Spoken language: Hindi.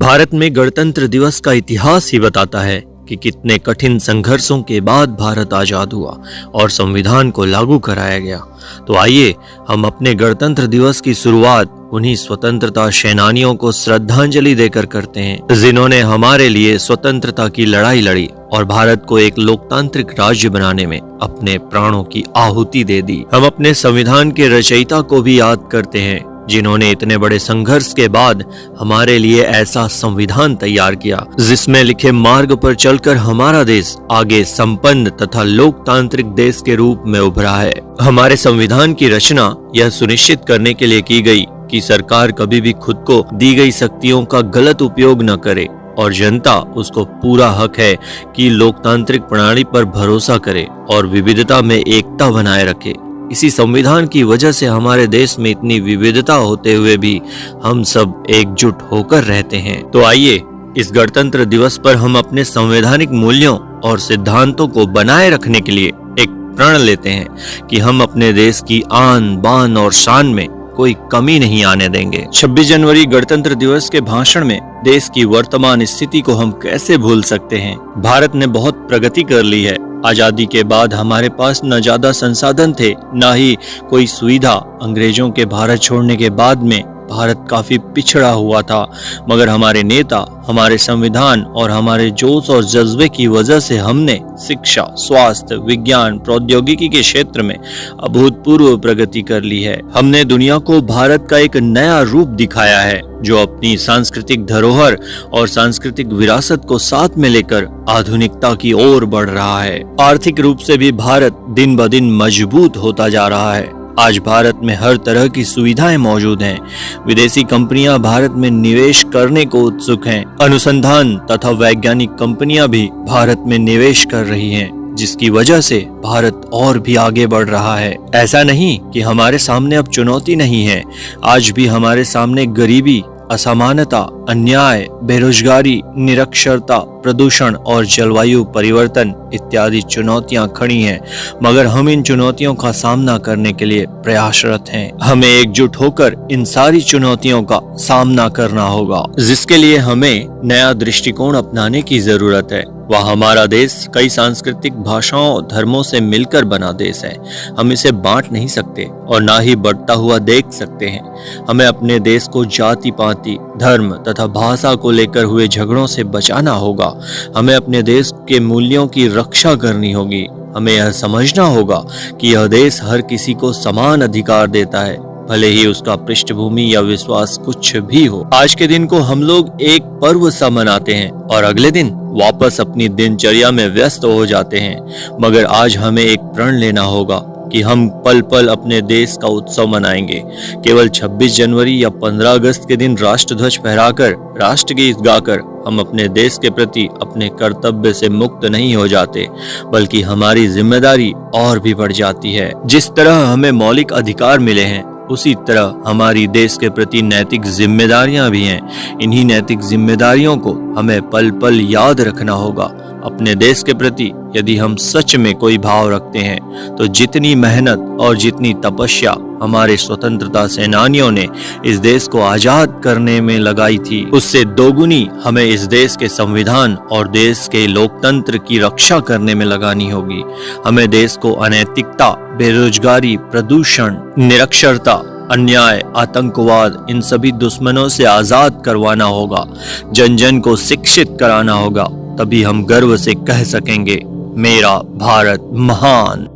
भारत में गणतंत्र दिवस का इतिहास ही बताता है कि कितने कठिन संघर्षों के बाद भारत आजाद हुआ और संविधान को लागू कराया गया। तो आइए हम अपने गणतंत्र दिवस की शुरुआत उन्हीं स्वतंत्रता सेनानियों को श्रद्धांजलि देकर करते हैं, जिन्होंने हमारे लिए स्वतंत्रता की लड़ाई लड़ी और भारत को एक लोकतांत्रिक राज्य बनाने में अपने प्राणों की आहुति दे दी। हम अपने संविधान के रचयिता को भी याद करते हैं, जिन्होंने इतने बड़े संघर्ष के बाद हमारे लिए ऐसा संविधान तैयार किया जिसमें लिखे मार्ग पर चलकर हमारा देश आगे संपन्न तथा लोकतांत्रिक देश के रूप में उभरा है। हमारे संविधान की रचना यह सुनिश्चित करने के लिए की गई कि सरकार कभी भी खुद को दी गई शक्तियों का गलत उपयोग न करे और जनता उसको पूरा हक है कि लोकतांत्रिक प्रणाली पर भरोसा करे और विविधता में एकता बनाए रखे। इसी संविधान की वजह से हमारे देश में इतनी विविधता होते हुए भी हम सब एकजुट होकर रहते हैं। तो आइए इस गणतंत्र दिवस पर हम अपने संवैधानिक मूल्यों और सिद्धांतों को बनाए रखने के लिए एक प्रण लेते हैं कि हम अपने देश की आन बान और शान में कोई कमी नहीं आने देंगे। 26 जनवरी गणतंत्र दिवस के भाषण में देश की वर्तमान स्थिति को हम कैसे भूल सकते हैं। भारत ने बहुत प्रगति कर ली है। आजादी के बाद हमारे पास न ज्यादा संसाधन थे, न ही कोई सुविधा। अंग्रेजों के भारत छोड़ने के बाद में भारत काफी पिछड़ा हुआ था, मगर हमारे नेता, हमारे संविधान और हमारे जोश और जज्बे की वजह से हमने शिक्षा, स्वास्थ्य, विज्ञान, प्रौद्योगिकी के क्षेत्र में अभूतपूर्व प्रगति कर ली है। हमने दुनिया को भारत का एक नया रूप दिखाया है, जो अपनी सांस्कृतिक धरोहर और सांस्कृतिक विरासत को साथ में लेकर आधुनिकता की ओर बढ़ रहा है। आर्थिक रूप से भी भारत दिन ब दिन मजबूत होता जा रहा है। आज भारत में हर तरह की सुविधाएं मौजूद हैं। विदेशी कंपनियां भारत में निवेश करने को उत्सुक हैं। अनुसंधान तथा वैज्ञानिक कंपनियां भी भारत में निवेश कर रही हैं, जिसकी वजह से भारत और भी आगे बढ़ रहा है। ऐसा नहीं कि हमारे सामने अब चुनौती नहीं है। आज भी हमारे सामने गरीबी, असमानता, अन्याय, बेरोजगारी, निरक्षरता, प्रदूषण और जलवायु परिवर्तन इत्यादि चुनौतियां खड़ी हैं, मगर हम इन चुनौतियों का सामना करने के लिए प्रयासरत हैं। हमें एकजुट होकर इन सारी चुनौतियों का सामना करना होगा, जिसके लिए हमें नया दृष्टिकोण अपनाने की जरूरत है। वह हमारा देश कई सांस्कृतिक भाषाओं, धर्मों से मिलकर बना देश है। हम इसे बांट नहीं सकते और ना ही बढ़ता हुआ देख सकते हैं। हमें अपने देश को जाति पाति, धर्म तथा भाषा को लेकर हुए झगड़ों से बचाना होगा। हमें अपने देश के मूल्यों की रक्षा करनी होगी। हमें यह समझना होगा कि यह देश हर किसी को समान अधिकार देता है, भले ही उसका पृष्ठभूमि या विश्वास कुछ भी हो। आज के दिन को हम लोग एक पर्व सा मनाते हैं और अगले दिन वापस अपनी दिनचर्या में व्यस्त हो जाते हैं, मगर आज हमें एक प्रण लेना होगा कि हम पल पल अपने देश का उत्सव मनाएंगे। केवल 26 जनवरी या 15 अगस्त के दिन राष्ट्रध्वज फहराकर, राष्ट्रगीत गाकर हम अपने देश के प्रति अपने कर्तव्य से मुक्त नहीं हो जाते, बल्कि हमारी जिम्मेदारी और भी बढ़ जाती है। जिस तरह हमें मौलिक अधिकार मिले हैं, उसी तरह हमारी देश के प्रति नैतिक जिम्मेदारियां भी हैं। इन्हीं नैतिक जिम्मेदारियों को हमें पल पल याद रखना होगा। अपने देश के प्रति यदि हम सच में कोई भाव रखते हैं, तो जितनी मेहनत और जितनी तपस्या हमारे स्वतंत्रता सेनानियों ने इस देश को आजाद करने में लगाई थी, उससे दोगुनी हमें इस देश के संविधान और देश के लोकतंत्र की रक्षा करने में लगानी होगी। हमें देश को अनैतिकता, बेरोजगारी, प्रदूषण, निरक्षरता, अन्याय, आतंकवाद, इन सभी दुश्मनों से आजाद करवाना होगा। जन जन को शिक्षित कराना होगा। तभी हम गर्व से कह सकेंगे, मेरा भारत महान।